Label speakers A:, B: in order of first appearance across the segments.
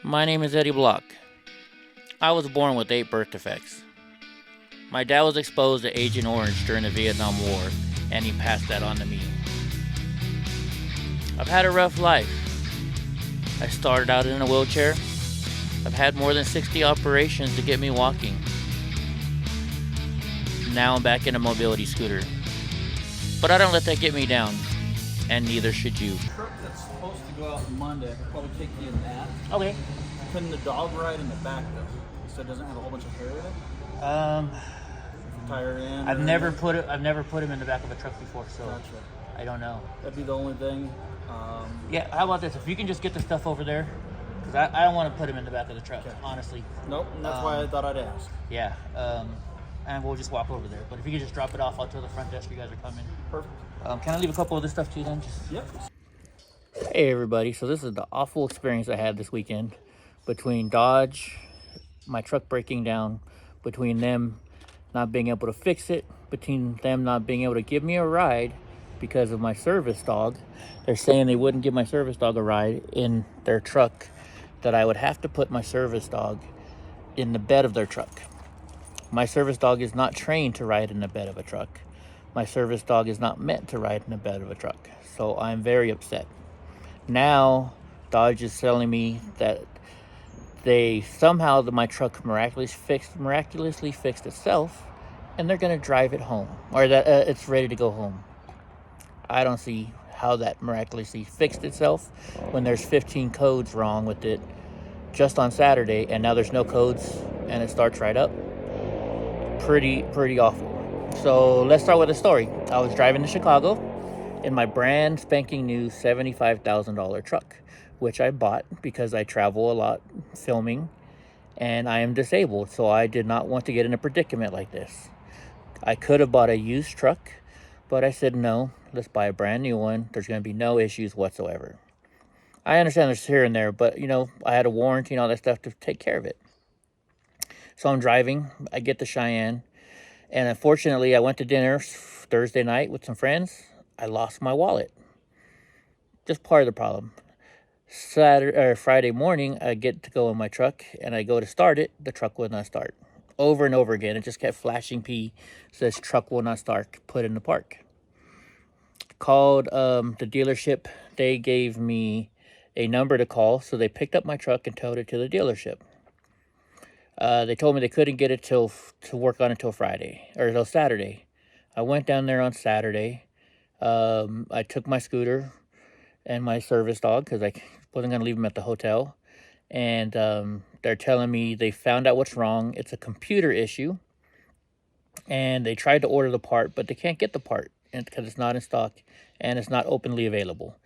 A: My name is Eddie Block. I was born with 8 birth defects. My dad was exposed to Agent Orange during the Vietnam War, and he passed that on to me. I've had a rough life. I started out in a wheelchair. I've had more than 60 operations to get me walking. Now I'm back in a mobility scooter. But I don't let that get me down, and neither should you.
B: The truck that's supposed to go out Monday, I could probably take you in that.
A: Okay.
B: Couldn't the dog ride in the back though? So it doesn't have a whole bunch of hair in it? Tire in?
A: I've never put him in the back of a truck before, so
B: Gotcha.
A: I don't know.
B: That'd be the only thing.
A: Yeah, how about this? If you can just get the stuff over there, because I don't want to put him in the back of the truck,
B: Okay.
A: honestly.
B: Nope, and that's why I thought I'd ask.
A: Yeah, and we'll just walk over there. But if you could just drop it off, I'll tell the front desk you guys are coming.
B: Perfect.
A: Can I leave a couple of this stuff too then?
B: Yep.
A: Hey everybody, so this is the awful experience I had this weekend between Dodge, my truck breaking down, between them not being able to fix it, between them not being able to give me a ride because of my service dog. They're saying they wouldn't give my service dog a ride in their truck, that I would have to put my service dog in the bed of their truck. My service dog is not trained to ride in the bed of a truck. My service dog is not meant to ride in the bed of a truck. So I'm very upset. Now, Dodge is telling me that they somehow my truck miraculously fixed itself, and they're gonna drive it home, or that it's ready to go home. I don't see how that miraculously fixed itself when there's 15 codes wrong with it just on Saturday, and now there's no codes and it starts right up. Pretty awful. So let's start with the story. I was driving to Chicago in my brand spanking new $75,000 truck, which I bought because I travel a lot filming and I am disabled, so I did not want to get in a predicament like this. I could have bought a used truck, but I said no, let's buy a brand new one. There's going to be no issues whatsoever. I understand there's here and there, but I had a warranty and all that stuff to take care of it. So I'm driving, I get to Cheyenne, and unfortunately I went to dinner Thursday night with some friends. I lost my wallet. Just part of the problem. Friday morning, I get to go in my truck, and I go to start it. The truck would not start. Over and over again, it just kept flashing P. Says truck will not start. Put in the park. Called the dealership. They gave me a number to call, so they picked up my truck and towed it to the dealership. They told me they couldn't get it to work on it till Friday or till Saturday. I went down there on Saturday. I took my scooter and my service dog because I wasn't going to leave them at the hotel. And they're telling me they found out what's wrong. It's a computer issue. And they tried to order the part, but they can't get the part because it's not in stock and it's not openly available.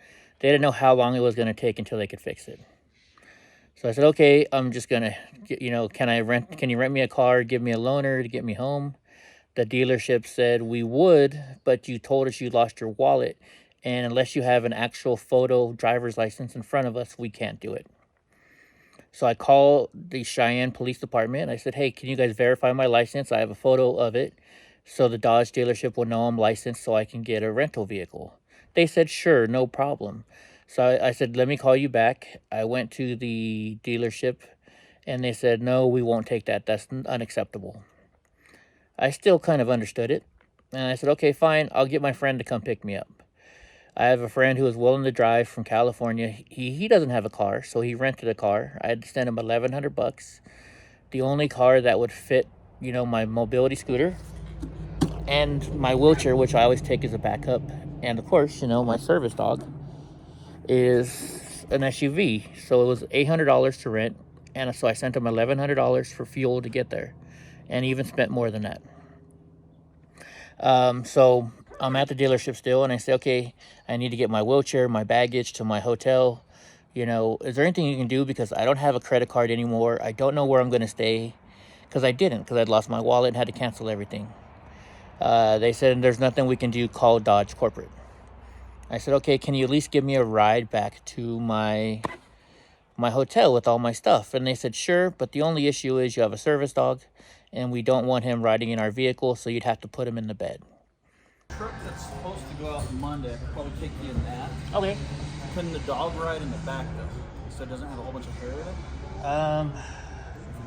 A: They didn't know how long it was going to take until they could fix it. So I said, okay, I'm just going to, can you rent me a car, give me a loaner to get me home? The dealership said we would, but you told us you lost your wallet, and unless you have an actual photo driver's license in front of us, we can't do it. So I called the Cheyenne Police Department. I said, hey, can you guys verify my license? I have a photo of it, so the Dodge dealership will know I'm licensed so I can get a rental vehicle. They said, sure, no problem. So I said, let me call you back. I went to the dealership, and they said, no, we won't take that. That's unacceptable. I still kind of understood it. And I said, okay, fine. I'll get my friend to come pick me up. I have a friend who is willing to drive from California. He doesn't have a car, so he rented a car. I had to send him $1,100. The only car that would fit, my mobility scooter and my wheelchair, which I always take as a backup. And of course, my service dog is an SUV. So it was $800 to rent. And so I sent him $1,100 for fuel to get there. And even spent more than that. So I'm at the dealership still, and I say, okay, I need to get my wheelchair, my baggage to my hotel. Is there anything you can do? Because I don't have a credit card anymore. I don't know where I'm going to stay. Because I'd lost my wallet and had to cancel everything. They said, there's nothing we can do. Call Dodge Corporate. I said, okay, can you at least give me a ride back to my hotel with all my stuff? And they said, sure, but the only issue is you have a service dog, and we don't want him riding in our vehicle, so you'd have to put him in the bed.
B: The truck that's supposed to go out Monday, I could probably take you in that.
A: Okay.
B: Couldn't the dog ride in the back though? So it doesn't have a whole bunch of hair in it?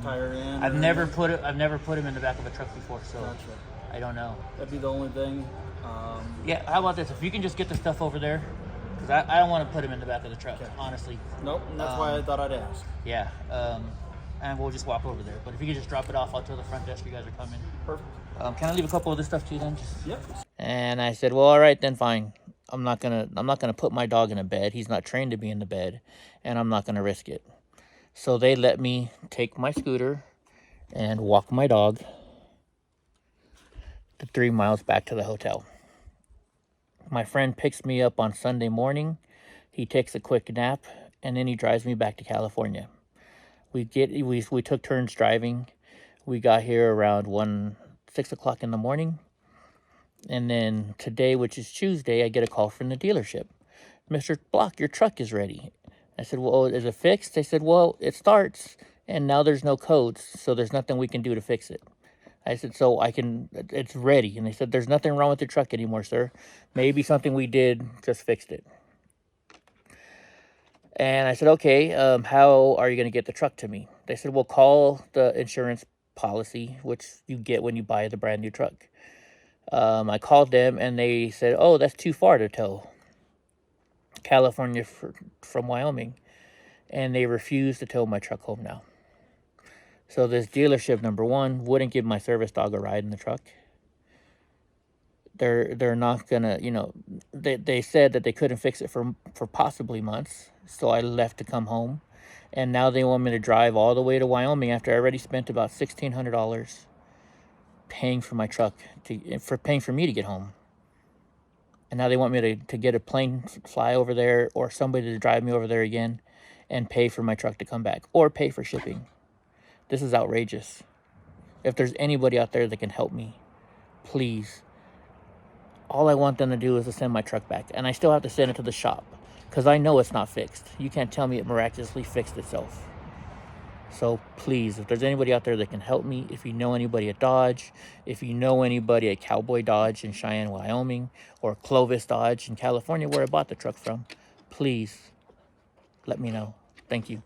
B: Tire in?
A: I've never put him in the back of a truck before, so
B: Gotcha.
A: I don't know.
B: That'd be the only thing.
A: Yeah, how about this? If you can just get the stuff over there, because I don't want to put him in the back of the truck, honestly.
B: Nope, and that's why I thought I'd ask.
A: Yeah, and we'll just walk over there. But if you could just drop it off, I'll tell the front desk you guys are coming.
B: Perfect.
A: Can I leave a couple of this stuff to you then?
B: Yep.
A: And I said, well, all right, then fine. I'm not gonna put my dog in a bed. He's not trained to be in the bed, and I'm not gonna risk it. So they let me take my scooter and walk my dog the 3 miles back to the hotel. My friend picks me up on Sunday morning. He takes a quick nap, and then he drives me back to California. We took turns driving. We got here around 6 o'clock in the morning. And then today, which is Tuesday, I get a call from the dealership. Mr. Block, your truck is ready. I said, well, is it fixed? They said, well, it starts, and now there's no codes, so there's nothing we can do to fix it. I said, so it's ready. And they said, there's nothing wrong with the truck anymore, sir. Maybe something we did just fixed it. And I said, okay, how are you going to get the truck to me? They said, well, call the insurance policy, which you get when you buy the brand new truck. I called them, and they said, oh, that's too far to tow California from Wyoming. And they refused to tow my truck home now. So this dealership, number one, wouldn't give my service dog a ride in the truck. They're not gonna, they said that they couldn't fix it for possibly months. So I left to come home, and now they want me to drive all the way to Wyoming after I already spent about $1,600 paying for my truck paying for me to get home. And now they want me to get a plane fly over there, or somebody to drive me over there again and pay for my truck to come back, or pay for shipping. This is outrageous. If there's anybody out there that can help me, please. All I want them to do is to send my truck back. And I still have to send it to the shop, because I know it's not fixed. You can't tell me it miraculously fixed itself. So please, if there's anybody out there that can help me, if you know anybody at Dodge, if you know anybody at Cowboy Dodge in Cheyenne, Wyoming, or Clovis Dodge in California, where I bought the truck from, please let me know. Thank you.